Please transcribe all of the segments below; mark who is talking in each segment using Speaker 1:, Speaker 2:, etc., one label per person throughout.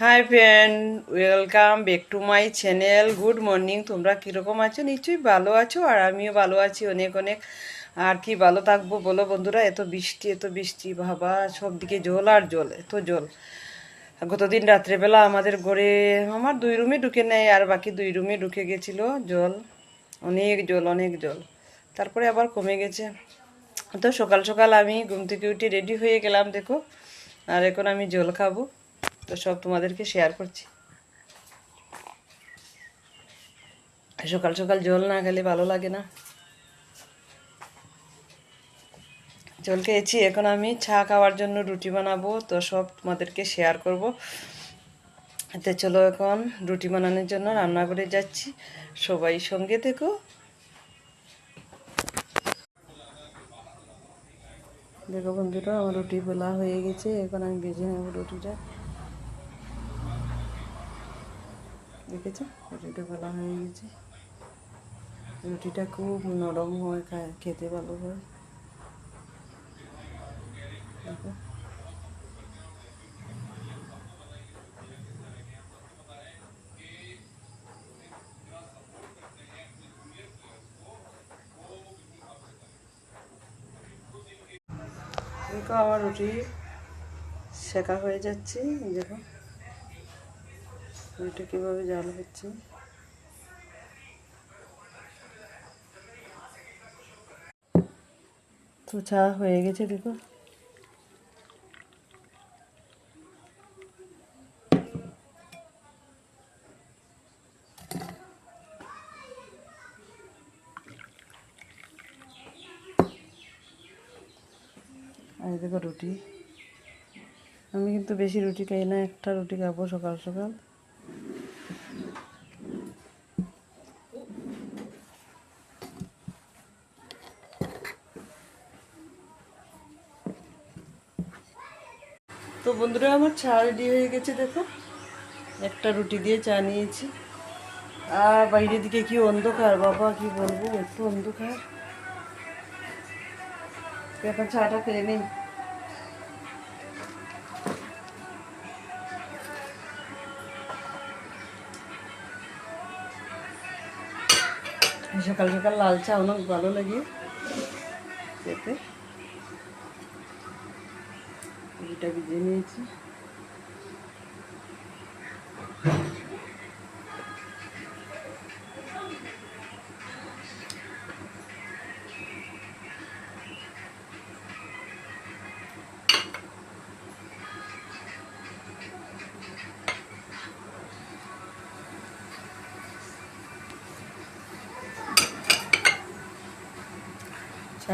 Speaker 1: Hi friend, welcome back to my channel. Good morning. তোমরা কীরকম আছো? নিশ্চয়ই ভালো আছো, আর আমিও ভালো আছি অনেক অনেক। আর কি ভালো থাকবো বলো বন্ধুরা, এত বৃষ্টি এত বৃষ্টি, বাবা সব দিকে জল আর জল, এত জল। গতদিন রাত্রেবেলা আমাদের ঘরে, আমার 2 রুমে ঢুকে নেয় আর বাকি 2 রুমে ঢুকে গেছিলো জল, অনেক জল অনেক জল। তারপরে আবার কমে গেছে। তো সকাল সকাল আমি ঘুম থেকে উঠে রেডি হয়ে গেলাম, দেখো। আর এখন আমি জল খাবো, তো সব তোমাদেরকে শেয়ার করছি। সকাল সকাল জল না খেলে ভালো লাগে না। জল খেয়েছি, এখন আমি চা খাওয়ার জন্য রুটি বানাবো, তো সব তোমাদেরকে শেয়ার করব। এতে চলো এখন রুটি বানানোর জন্য রান্নাঘরে যাচ্ছি, সবাই সঙ্গে থেকো। দেখো বন্ধুরা, আমার রুটি বেলা হয়ে গেছে, এখন আমি ভেজে নেব রুটিটা। দেখেছো, রুটিটা বেলা হয়ে গেছে। রুটিটা খুব নরম হয়, খেতে ভালো হয়। দেখো, দেখো আমার রুটি শেখা হয়ে যাচ্ছে। দেখো রুটি কীভাবে জাল হচ্ছে। তো চা হয়ে গেছে, দেখো। আর দেখো রুটি, আমি কিন্তু বেশি রুটি খাই না, একটা রুটি খাবো সকাল সকাল। তো বন্ধুরা, আমার চা রেডি হয়ে গেছে, দেখো। একটা রুটি দিয়ে চা নিয়েছি। আর বাইরের দিকে কি অন্ধকার, বাবা কি বলবো, একটু অন্ধকার। এখন চাটা খেয়ে নেই। সকাল সকাল লাল চা অনেক ভালো লাগে খেতে। রুটিটা ভিজে নিয়েছি।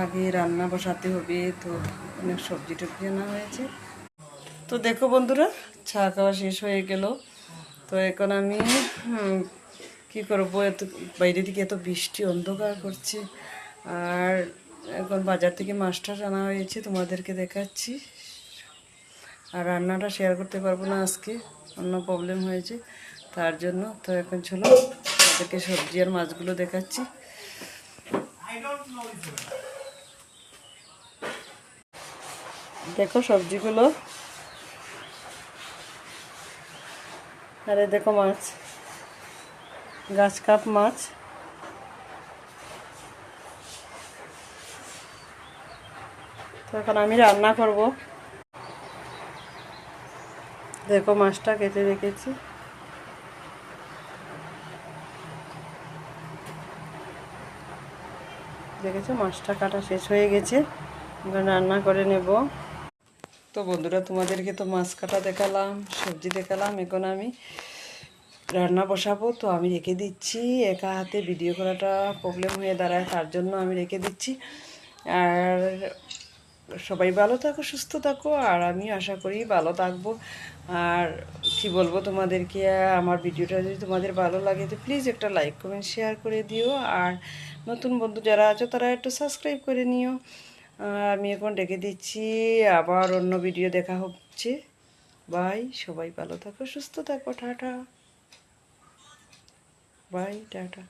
Speaker 1: আগে রান্না বসাতে হবে, তো অনেক সবজি টবজি আনা হয়েছে। তো দেখো বন্ধুরা, চা খাওয়া শেষ হয়ে গেল। তো এখন আমি কি করবো, এত বাইরে দিকে এত বৃষ্টি, অন্ধকার করছে। আর এখন বাজার থেকে মাছটা আনা হয়েছে, তোমাদেরকে দেখাচ্ছি। আর রান্নাটা শেয়ার করতে পারবো না আজকে, অন্য প্রবলেম হয়েছে তার জন্য। তো এখন চলো তোমাদেরকে সবজি আর মাছগুলো দেখাচ্ছি। দেখো সবজিগুলো, আরে দেখো মাছ, গাছ কাপ মাছ। তো এখন আমি রান্না করব। দেখো মাছটা কেটে রেখেছি। দেখেছো, মাছটা কাটা শেষ হয়ে গেছে, এবার রান্না করে নেব। তো বন্ধুরা, তোমাদেরকে তো মাছ কাটা দেখালাম, সবজি দেখালাম, এখন আমি রান্না বসাবো। তো আমি রেখে দিচ্ছি, একা হাতে ভিডিও করাটা প্রবলেম হয়ে দাঁড়ায়, তার জন্য আমি রেখে দিচ্ছি। আর সবাই ভালো থাকো, সুস্থ থাকো, আর আমি আশা করি ভালো থাকবো। আর কি বলবো তোমাদেরকে, আমার ভিডিওটা যদি তোমাদের ভালো লাগে তো প্লিজ একটা লাইক কমেন্ট শেয়ার করে দিও। আর নতুন বন্ধু যারা আছো তারা একটু সাবস্ক্রাইব করে নিও। আমি এখন রেখে দিচ্ছি, আবার অন্য ভিডিও দেখা হচ্ছে। বাই, সবাই ভালো থাকো, সুস্থ থাকো, টাটা, বাই, টাটা।